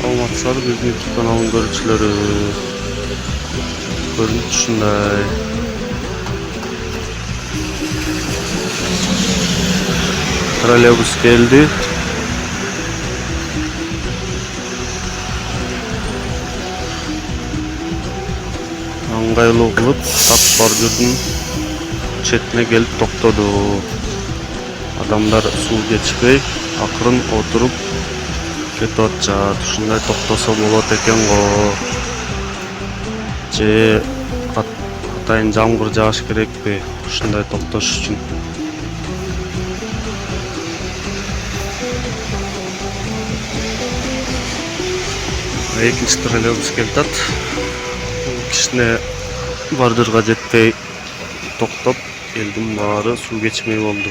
Саламатсызбы биздин YouTube каналынын көрүүчүлөрү. Көрүнүш ушундай. Троллейбус келди. Ыңгайлуу кылып так бордюрдун четине келип токтоду. Адамдар суу кечпей, акырын отуруп кетип атышат. Ушундай токтосо болот экен го. Же атайын жамгыр жааш керекпи ушундай токтош үчүн? Экинчи троллейбус келатат. Кичине бордюрга жетпей токтоп, элдин баары суу кечмей болду.